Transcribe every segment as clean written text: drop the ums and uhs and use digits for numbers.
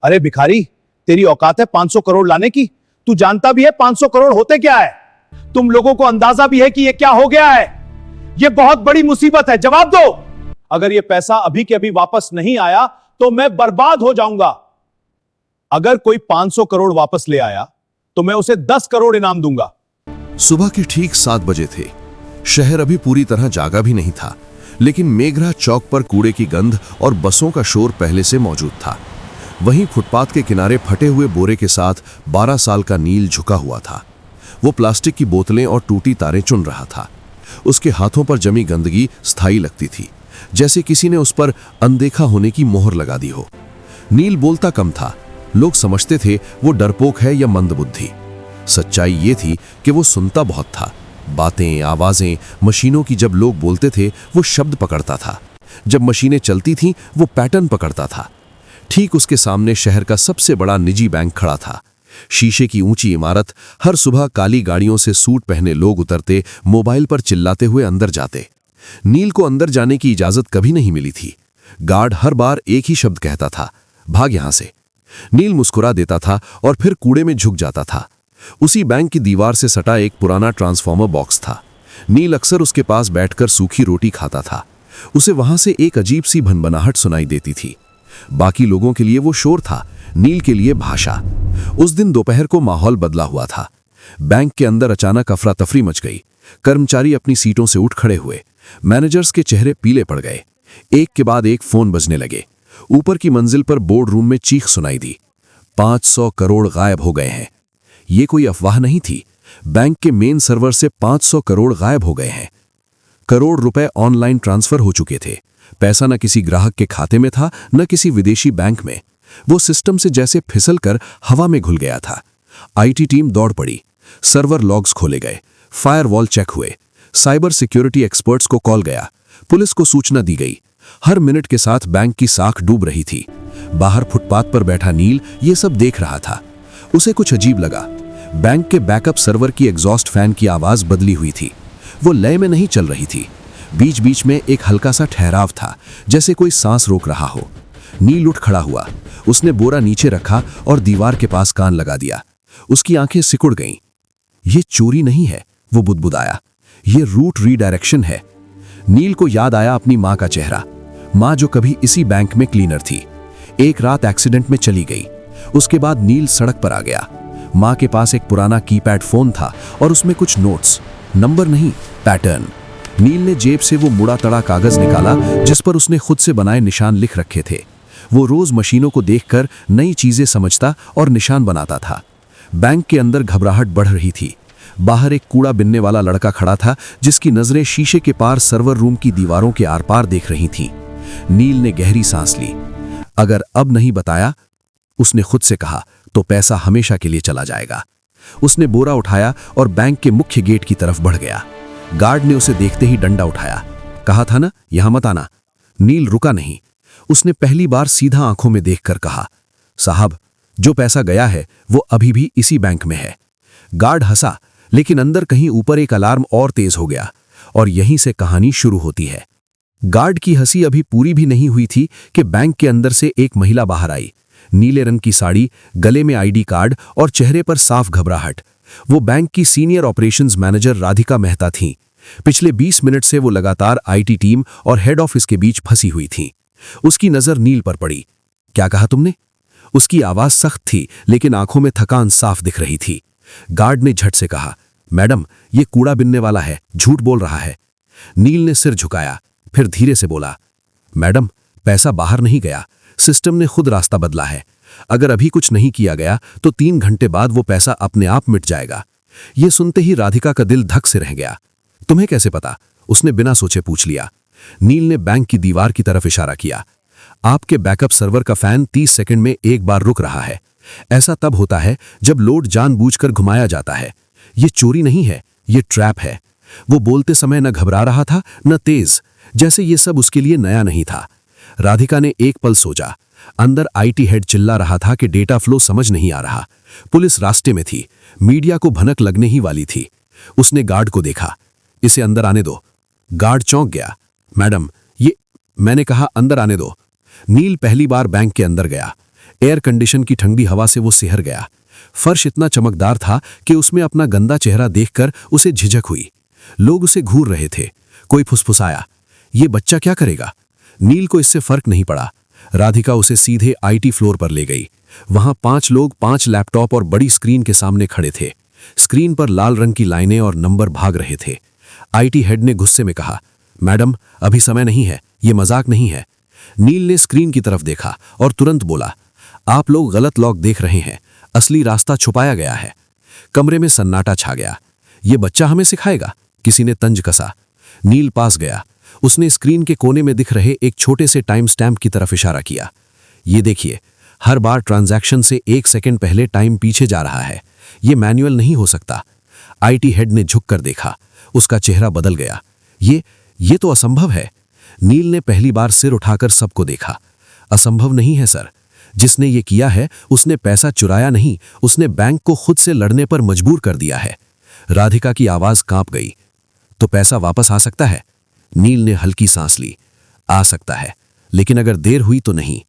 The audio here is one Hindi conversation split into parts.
अरे भिखारी, तेरी औकात है 500 करोड़ लाने की? तू जानता भी है 500 करोड़ होते क्या है? तुम लोगों को अंदाजा भी है कि ये क्या हो गया है? ये बहुत बड़ी मुसीबत है, जवाब दो। अगर ये पैसा अभी के अभी वापस नहीं आया तो मैं बर्बाद हो जाऊंगा। अगर कोई 500 करोड़ वापस ले आया तो मैं उसे 10 करोड़ इनाम दूंगा। सुबह के ठीक 7 बजे थे। शहर अभी पूरी तरह जागा भी नहीं था, लेकिन मेघरा चौक पर कूड़े की गंध और बसों का शोर पहले से मौजूद था। वहीं फुटपाथ के किनारे फटे हुए बोरे के साथ 12 साल का नील झुका हुआ था। वो प्लास्टिक की बोतलें और टूटी तारें चुन रहा था। उसके हाथों पर जमी गंदगी स्थायी लगती थी, जैसे किसी ने उस पर अनदेखा होने की मोहर लगा दी हो। नील बोलता कम था। लोग समझते थे वो डरपोक है या मंदबुद्धि। सच्चाई ये थी कि वो सुनता बहुत था। बातें, आवाजें, मशीनों की जब लोग बोलते थे वो शब्द पकड़ता था। जब मशीनें चलती थीं वो पैटर्न पकड़ता था। ठीक उसके सामने शहर का सबसे बड़ा निजी बैंक खड़ा था। शीशे की ऊंची इमारत। हर सुबह काली गाड़ियों से सूट पहने लोग उतरते, मोबाइल पर चिल्लाते हुए अंदर जाते। नील को अंदर जाने की इजाजत कभी नहीं मिली थी। गार्ड हर बार एक ही शब्द कहता था, भाग यहां से। नील मुस्कुरा देता था और फिर कूड़े में झुक जाता था। उसी बैंक की दीवार से सटा एक पुराना ट्रांसफार्मर बॉक्स था। नील अक्सर उसके पास बैठकर सूखी रोटी खाता था। उसे वहां से एक अजीब सी भनभनाहट सुनाई देती थी। बाकी लोगों के लिए वो शोर था, नील के लिए भाषा। उस दिन दोपहर को माहौल बदला हुआ था। बैंक के अंदर अचानक अफरा तफरी मच गई। कर्मचारी अपनी सीटों से उठ खड़े हुए। मैनेजर्स के चेहरे पीले पड़ गए। एक के बाद एक फोन बजने लगे। ऊपर की मंजिल पर बोर्ड रूम में चीख सुनाई दी, 500 करोड़ गायब हो गए हैं। ये कोई अफवाह नहीं थी। बैंक के मेन सर्वर से 500 करोड़ गायब हो गए हैं। करोड़ रुपए ऑनलाइन ट्रांसफर हो चुके थे। पैसा न किसी ग्राहक के खाते में था, न किसी विदेशी बैंक में। वो सिस्टम से जैसे फिसलकर हवा में घुल गया था। आईटी टीम दौड़ पड़ी। सर्वर लॉग्स खोले गए, फायरवॉल चेक हुए, साइबर सिक्योरिटी एक्सपर्ट्स को कॉल गया, पुलिस को सूचना दी गई। हर मिनट के साथ बैंक की साख डूब रही थी। बाहर फुटपाथ पर बैठा नील ये सब देख रहा था। उसे कुछ अजीब लगा। बैंक के बैकअप सर्वर की एग्जॉस्ट फैन की आवाज बदली हुई थी। वो लय में नहीं चल रही थी। बीच बीच में एक हल्का सा ठहराव था, जैसे कोई सांस रोक रहा हो। नील उठ खड़ा हुआ। उसने बोरा नीचे रखा और दीवार के पास कान लगा दिया। उसकी आंखें सिकुड़ गईं। ये चोरी नहीं है, वो बुदबुदाया। ये रूट रीडायरेक्शन है। नील को याद आया अपनी माँ का चेहरा। माँ जो कभी इसी बैंक में क्लीनर थी, एक रात एक्सीडेंट में चली गई। उसके बाद नील सड़क पर आ गया। माँ के पास एक पुराना कीपैड फोन था और उसमें कुछ नोट्स, नंबर नहीं, पैटर्न। नील ने जेब से वो मुड़ा तड़ा कागज निकाला जिस पर उसने खुद से बनाए निशान लिख रखे थे। वो रोज मशीनों को देखकर नई चीजें समझता और निशान बनाता था। बैंक के अंदर घबराहट बढ़ रही थी। बाहर एक कूड़ा बिनने वाला लड़का खड़ा था, जिसकी नजरें शीशे के पार सर्वर रूम की दीवारों के आर पार देख रही थीं। नील ने गहरी सांस ली। अगर अब नहीं बताया, उसने खुद से कहा, तो पैसा हमेशा के लिए चला जाएगा। उसने बोरा उठाया और बैंक के मुख्य गेट की तरफ बढ़ गया। गार्ड ने उसे देखते ही डंडा उठाया। कहा था ना, यहां मत आना। नील रुका नहीं। उसने पहली बार सीधा आंखों में देखकर कहा, साहब, जो पैसा गया है वो अभी भी इसी बैंक में है। गार्ड हंसा, लेकिन अंदर कहीं ऊपर एक अलार्म और तेज हो गया, और यहीं से कहानी शुरू होती है। गार्ड की हंसी अभी पूरी भी नहीं हुई थी कि बैंक के अंदर से एक महिला बाहर आई। नीले रंग की साड़ी, गले में आईडी कार्ड और चेहरे पर साफ घबराहट। वो बैंक की senior operations manager Radhika Mehta थीं। पिछले 20 मिनट से वो लगातार आईटी टीम और हेड ऑफिस के बीच फंसी हुई थीं। उसकी नजर नील पर पड़ी। क्या कहा तुमने? उसकी आवाज सख्त थी, लेकिन आंखों में थकान साफ दिख रही थी। गार्ड ने झट से कहा, मैडम, ये कूड़ा बिनने वाला है, झूठ बोल रहा है। नील ने सिर झुकाया, फिर धीरे से बोला, मैडम, पैसा बाहर नहीं गया, सिस्टम ने खुद रास्ता बदला है। अगर अभी कुछ नहीं किया गया तो 3 घंटे बाद वो पैसा अपने आप मिट जाएगा। ये सुनते ही राधिका का दिल धक से रह गया। तुम्हें कैसे पता? उसने बिना सोचे पूछ लिया। नील ने बैंक की दीवार की तरफ इशारा किया। आपके बैकअप सर्वर का फैन 30 सेकंड में एक बार रुक रहा है। ऐसा तब होता है जब लोड जानबूझकर घुमाया जाता है। ये चोरी नहीं है, ये ट्रैप है। वो बोलते समय न घबरा रहा था न तेज, जैसे ये सब उसके लिए नया नहीं था। राधिका ने एक पल सोचा। अंदर आईटी हेड चिल्ला रहा था कि डेटा फ्लो समझ नहीं आ रहा। पुलिस रास्ते में थी। मीडिया को भनक लगने ही वाली थी। उसने गार्ड को देखा। इसे अंदर आने दो। गार्ड चौंक गया। मैडम, ये, मैंने कहा अंदर आने दो। नील पहली बार बैंक के अंदर गया। एयर कंडीशन की ठंडी हवा से वो सिहर गया। फर्श इतना चमकदार था कि उसमें अपना गंदा चेहरा देखकर उसे झिझक हुई। लोग उसे घूर रहे थे। कोई फुसफुसाया, ये बच्चा क्या करेगा? नील को इससे फर्क नहीं पड़ा। राधिका उसे सीधे आईटी फ्लोर पर ले गई। वहां 5 लोग 5 लैपटॉप और बड़ी स्क्रीन के सामने खड़े थे। स्क्रीन पर लाल रंग की लाइनें और नंबर भाग रहे थे। आईटी हेड ने गुस्से में कहा, मैडम, अभी समय नहीं है, ये मजाक नहीं है। नील ने स्क्रीन की तरफ देखा और तुरंत बोला, आप लोग गलत लॉक देख रहे हैं, असली रास्ता छुपाया गया है। कमरे में सन्नाटा छा गया। ये बच्चा हमें सिखाएगा, किसी ने तंज कसा। नील पास गया। उसने स्क्रीन के कोने में दिख रहे एक छोटे से टाइम स्टैम्प की तरफ इशारा किया। ये देखिए, हर बार ट्रांजैक्शन से 1 सेकंड पहले टाइम पीछे जा रहा है। ये मैनुअल नहीं हो सकता। आईटी हेड ने झुककर देखा। उसका चेहरा बदल गया। ये तो असंभव है। नील ने पहली बार सिर उठाकर सबको देखा। असंभव नहीं है सर। जिसने ये किया है उसने पैसा चुराया नहीं, उसने बैंक को खुद से लड़ने पर मजबूर कर दिया है। राधिका की आवाज कांप गई। तो पैसा वापस आ सकता है? नील ने हल्की सांस ली। आ सकता है, लेकिन अगर देर हुई तो नहीं।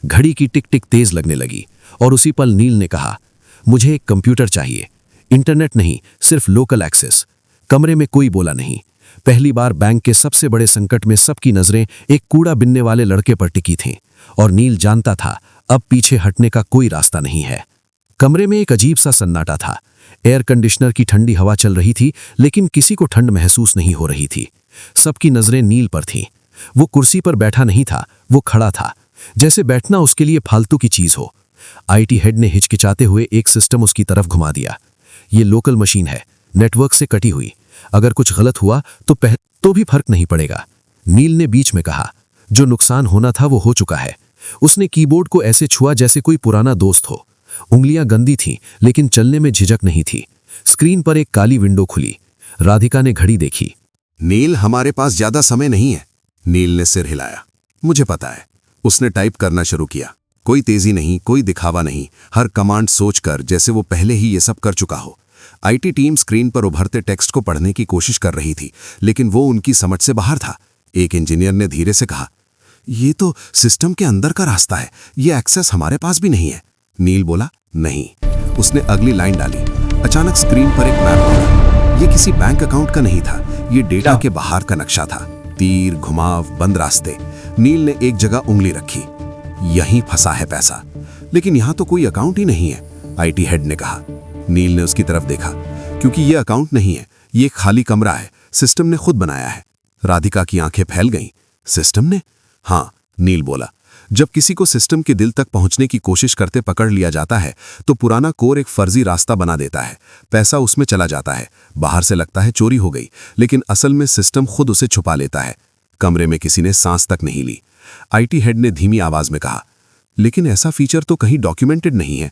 घड़ी की टिक टिक तेज लगने लगी और उसी पल नील ने कहा, मुझे एक कंप्यूटर चाहिए। इंटरनेट नहीं, सिर्फ लोकल एक्सेस। कमरे में कोई बोला नहीं। पहली बार बैंक के सबसे बड़े संकट में सबकी नजरें एक कूड़ा बिनने वाले लड़के पर टिकी थीं और नील जानता था अब पीछे हटने का कोई रास्ता नहीं है। कमरे में एक अजीब सा सन्नाटा था। एयर कंडीशनर की ठंडी हवा चल रही थी, लेकिन किसी को ठंड महसूस नहीं हो रही थी। सबकी नजरें नील पर थीं। वो कुर्सी पर बैठा नहीं था, वो खड़ा था, जैसे बैठना उसके लिए फालतू की चीज हो। आईटी हेड ने हिचकिचाते हुए एक सिस्टम उसकी तरफ घुमा दिया। ये लोकल मशीन है, नेटवर्क से कटी हुई। अगर कुछ गलत हुआ तो भी फर्क नहीं पड़ेगा। नील ने बीच में कहा, जो नुकसान होना था वो हो चुका है। उसने कीबोर्ड को ऐसे छुआ जैसे कोई पुराना दोस्त हो। उंगलियां गंदी थीं, लेकिन चलने में झिझक नहीं थी। स्क्रीन पर एक काली विंडो खुली। राधिका ने घड़ी देखी। नील, हमारे पास ज्यादा समय नहीं है। नील ने सिर हिलाया। मुझे पता है। उसने टाइप करना शुरू किया। कोई तेजी नहीं, कोई दिखावा नहीं, हर कमांड सोचकर, जैसे वो पहले ही ये सब कर चुका हो। आईटी टीम स्क्रीन पर उभरते टेक्स्ट को पढ़ने की कोशिश कर रही थी, लेकिन वो उनकी समझ से बाहर था। एक इंजीनियर ने धीरे से कहा, ये तो सिस्टम के अंदर का रास्ता है, ये एक्सेस हमारे पास भी नहीं है। नील बोला, नहीं। उसने अगली लाइन डाली। अचानक स्क्रीन पर एक मैप खुला। ये किसी बैंक अकाउंट का नहीं था, ये डेटा के बाहर का नक्शा था। तीर, घुमाव, बंद रास्ते। नील ने एक जगह उंगली रखी। यहीं फंसा है पैसा। लेकिन यहां तो कोई अकाउंट ही नहीं है, आईटी हेड ने कहा। नील ने उसकी तरफ देखा। क्योंकि ये अकाउंट नहीं है, ये खाली कमरा है, सिस्टम ने खुद बनाया है। राधिका की आंखें फैल गईं। सिस्टम ने? हाँ, नील बोला। जब किसी को सिस्टम के दिल तक पहुंचने की कोशिश करते पकड़ लिया जाता है तो पुराना कोर एक फर्जी रास्ता बना देता है। पैसा उसमें चला जाता है। बाहर से लगता है चोरी हो गई, लेकिन असल में सिस्टम खुद उसे छुपा लेता है। कमरे में किसी ने सांस तक नहीं ली। आईटी हेड ने धीमी आवाज में कहा, लेकिन ऐसा फीचर तो कहीं डॉक्यूमेंटेड नहीं है।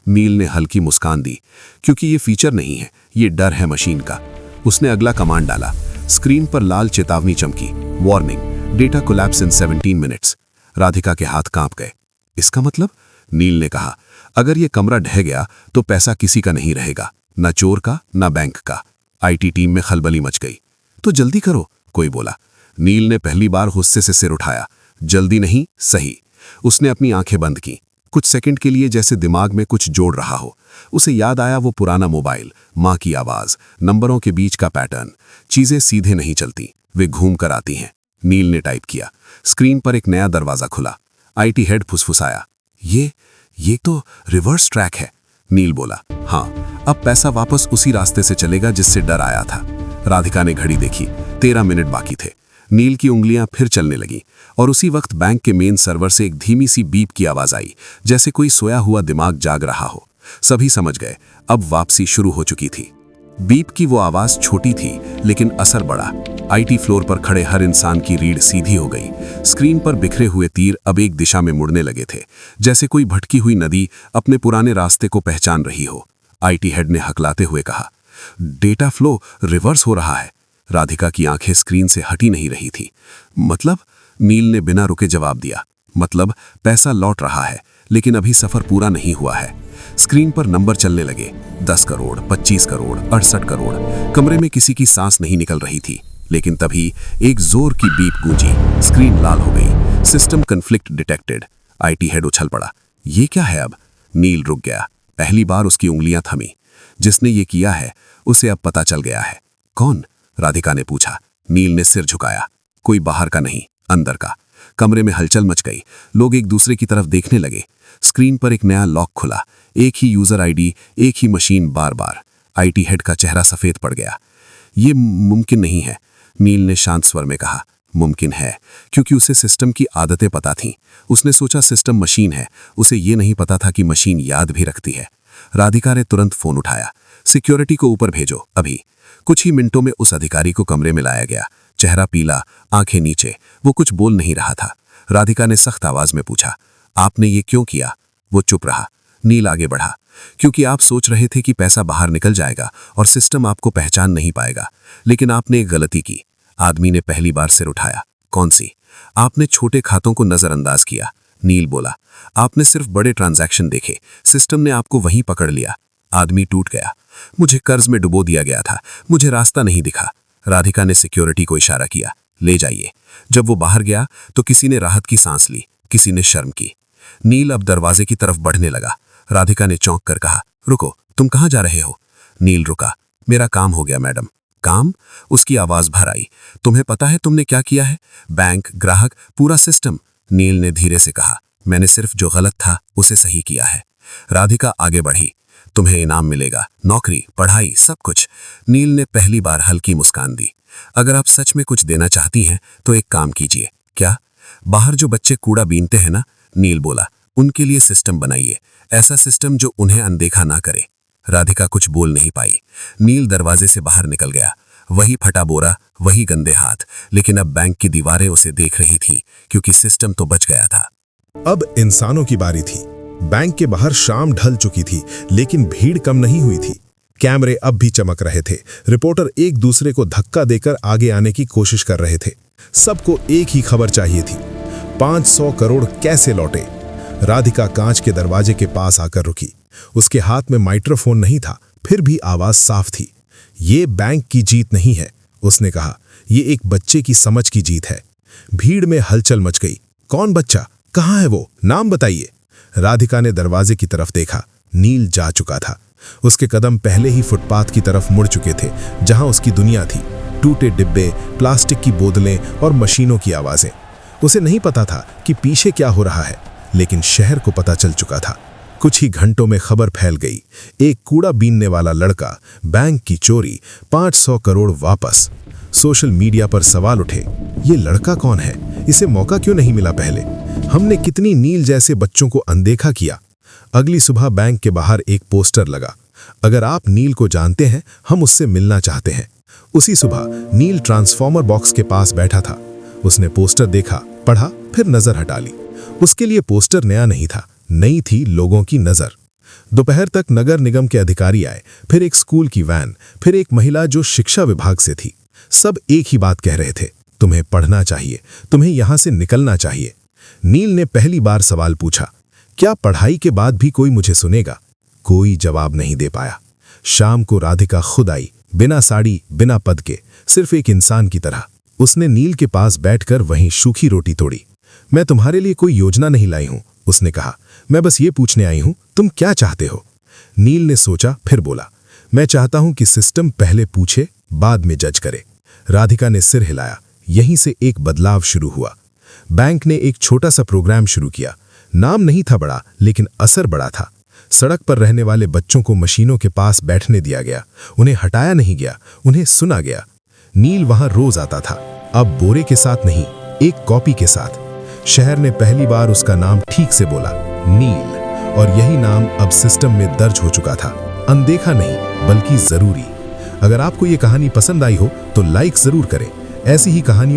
नील ने हल्की मुस्कान दी। क्योंकि ये फीचर नहीं है, ये डर है मशीन का। उसने अगला कमांड डाला। स्क्रीन पर लाल चेतावनी चमकी। वार्निंग, डेटा कोलैप्स इन 17 मिनट्स। राधिका के हाथ कांप गए। इसका मतलब? नील ने कहा, अगर ये कमरा ढह गया तो पैसा किसी का नहीं रहेगा, न चोर का न बैंक का। आईटी टीम में खलबली मच गई। तो जल्दी करो, कोई बोला। नील ने पहली बार गुस्से से सिर उठाया। जल्दी नहीं, सही। उसने अपनी आंखें बंद की। कुछ सेकंड के लिए जैसे दिमाग में कुछ जोड़ रहा हो। उसे याद आया वो पुराना मोबाइल, माँ की आवाज, नंबरों के बीच का पैटर्न। चीजें सीधे नहीं चलती, वे घूम कर आती हैं। नील ने टाइप किया। स्क्रीन पर एक नया दरवाजा खुला। आईटी हेड फुसफुसाया, ये तो रिवर्स ट्रैक है। नील बोला, हाँ, अब पैसा वापस उसी रास्ते से चलेगा जिससे डर आया था। राधिका ने घड़ी देखी। 13 मिनट बाकी थे। नील की उंगलियां फिर चलने लगी और उसी वक्त बैंक के मेन सर्वर से एक धीमी सी बीप की आवाज आई, जैसे कोई सोया हुआ दिमाग जाग रहा हो। सभी समझ गए, अब वापसी शुरू हो चुकी थी। बीप की वो आवाज छोटी थी, लेकिन असर बड़ा। आईटी फ्लोर पर खड़े हर इंसान की रीढ़ सीधी हो गई। स्क्रीन पर बिखरे हुए तीर अब एक दिशा में मुड़ने लगे थे, जैसे कोई भटकी हुई नदी अपने पुराने रास्ते को पहचान रही हो। आईटी हेड ने हकलाते हुए कहा, डेटा फ्लो रिवर्स हो रहा है। राधिका की आंखें स्क्रीन से हटी नहीं रही थी। मतलब? नील ने बिना रुके जवाब दिया, मतलब पैसा लौट रहा है, लेकिन अभी सफर पूरा नहीं हुआ है। स्क्रीन पर नंबर चलने लगे। 10 करोड़, 25 करोड़, 68 करोड़। कमरे में किसी की सांस नहीं निकल रही थी। लेकिन तभी एक जोर की बीप गूंजी। स्क्रीन लाल हो गई। System conflict detected. IT head उछल पड़ा। ये क्या है अब? नील रुक गया। पहली बार उसकी उंगलियां थमी। जिसने ये किया है उसे अब पता चल गया है। कौन? राधिका ने पूछा। नील ने सिर झुकाया। कोई बाहर का नहीं, अंदर का। कमरे में हलचल मच गई। लोग एक दूसरे की तरफ देखने लगे। स्क्रीन पर एक नया लॉक खुला। एक ही यूजर आईडी, एक ही मशीन, बार बार। आईटी हेड का चेहरा सफेद पड़ गया। ये मुमकिन नहीं है, नील ने शांत स्वर में कहा। मुमकिन है, क्योंकि उसे सिस्टम की आदतें पता थीं। उसने सोचा सिस्टम मशीन है, उसे ये नहीं पता था कि मशीन याद भी रखती है। राधिका ने तुरंत फोन उठाया। सिक्योरिटी को ऊपर भेजो, अभी। कुछ ही मिनटों में उस अधिकारी को कमरे में लाया गया। चेहरा पीला, आंखें नीचे, वो कुछ बोल नहीं रहा था। राधिका ने सख्त आवाज में पूछा, आपने ये क्यों किया? वो चुप रहा। नील आगे बढ़ा। क्योंकि आप सोच रहे थे कि पैसा बाहर निकल जाएगा और सिस्टम आपको पहचान नहीं पाएगा। लेकिन आपने एक गलती की। आदमी ने पहली बार सिर उठाया। कौन सी? आपने छोटे खातों को नजरअंदाज किया। नील बोला, आपने सिर्फ बड़े ट्रांजैक्शन देखे, सिस्टम ने आपको वहीं पकड़ लिया। आदमी टूट गया। मुझे कर्ज में डुबो दिया गया था, मुझे रास्ता नहीं दिखा। राधिका ने सिक्योरिटी को इशारा किया, ले जाइए। जब वो बाहर गया तो किसी ने राहत की सांस ली, किसी ने शर्म की। नील अब दरवाजे की तरफ बढ़ने लगा। राधिका ने चौंक कर कहा, रुको, तुम कहाँ जा रहे हो? नील रुका। मेरा काम हो गया मैडम। काम? उसकी आवाज भर आई। तुम्हें पता है तुमने क्या किया है? बैंक, ग्राहक, पूरा सिस्टम। नील ने धीरे से कहा, मैंने सिर्फ जो गलत था उसे सही किया है। राधिका आगे बढ़ी। तुम्हें इनाम मिलेगा, नौकरी, पढ़ाई, सब कुछ। नील ने पहली बार हल्की मुस्कान दी। अगर आप सच में कुछ देना चाहती हैं तो एक काम कीजिए। क्या? बाहर जो बच्चे कूड़ा बीनते हैं ना, नील बोला, उनके लिए सिस्टम बनाइए। ऐसा सिस्टम जो उन्हें अनदेखा ना करे। राधिका कुछ बोल नहीं पाई। नील दरवाजे से बाहर निकल गया। वही फटा बोरा, वही गंदे हाथ, लेकिन अब बैंक की दीवारें उसे देख रही थीं, क्योंकि सिस्टम तो बच गया था। अब इंसानों की बारी थी। बैंक के बाहर शाम ढल चुकी थी, लेकिन भीड़ कम नहीं हुई थी। कैमरे अब भी चमक रहे थे। रिपोर्टर एक दूसरे को धक्का देकर आगे आने की कोशिश कर रहे थे। सबको एक ही खबर चाहिए थी, 500 करोड़ कैसे लौटे। राधिका कांच के दरवाजे के पास आकर रुकी। उसके हाथ में माइक्रोफोन नहीं था, फिर भी आवाज साफ थी। ये बैंक की जीत नहीं है, उसने कहा, ये एक बच्चे की समझ की जीत है। भीड़ में हलचल मच गई। कौन बच्चा? कहाँ है वो? नाम बताइए। राधिका ने दरवाजे की तरफ देखा। नील जा चुका था। उसके कदम पहले ही फुटपाथ की तरफ मुड़ चुके थे, जहां उसकी दुनिया थी। टूटे डिब्बे, प्लास्टिक की बोतलें और मशीनों की आवाजें। उसे नहीं पता था कि पीछे क्या हो रहा है, लेकिन शहर को पता चल चुका था। कुछ ही घंटों में खबर फैल गई। एक कूड़ा बीनने वाला लड़का, बैंक की चोरी, 500 करोड़ वापस। सोशल मीडिया पर सवाल उठे, ये लड़का कौन है? इसे मौका क्यों नहीं मिला पहले? हमने कितनी नील जैसे बच्चों को अनदेखा किया। अगली सुबह बैंक के बाहर एक पोस्टर लगा, अगर आप नील को जानते हैं, हम उससे मिलना चाहते हैं। उसी सुबह नील ट्रांसफॉर्मर बॉक्स के पास बैठा था। उसने पोस्टर देखा, पढ़ा, फिर नजर हटा ली। उसके लिए पोस्टर नया नहीं था, नई थी लोगों की नजर। दोपहर तक नगर निगम के अधिकारी आए, फिर एक स्कूल की वैन, फिर एक महिला जो शिक्षा विभाग से थी। सब एक ही बात कह रहे थे, तुम्हें पढ़ना चाहिए, तुम्हें यहां से निकलना चाहिए। नील ने पहली बार सवाल पूछा, क्या पढ़ाई के बाद भी कोई मुझे सुनेगा? कोई जवाब नहीं दे पाया। शाम को राधिका खुद आई, बिना साड़ी, बिना पद के, सिर्फ एक इंसान की तरह। उसने नील के पास बैठकर वहीं सूखी रोटी तोड़ी। मैं तुम्हारे लिए कोई योजना नहीं लाई हूं, उसने कहा। मैं बस ये पूछने आई हूं, तुम क्या चाहते हो? नील ने सोचा, फिर बोला, मैं चाहता हूं कि सिस्टम पहले पूछे, बाद में जज करे। राधिका ने सिर हिलाया। यहीं से एक बदलाव शुरू हुआ। बैंक ने एक छोटा सा प्रोग्राम शुरू किया। नाम नहीं था बड़ा, लेकिन असर बड़ा था। सड़क पर रहने वाले बच्चों को मशीनों के पास बैठने दिया गया। उन्हें हटाया नहीं गया, उन्हें सुना गया। नील वहां रोज आता था, अब बोरे के साथ नहीं, एक कॉपी के साथ। शहर ने पहली बार उसका नाम ठीक से बोला, नील। और यही नाम अब सिस्टम में दर्ज हो चुका था। अनदेखा नहीं, बल्कि जरूरी। अगर आपको ये कहानी पसंद आई हो तो लाइक जरूर करें। ऐसी ही कहानियों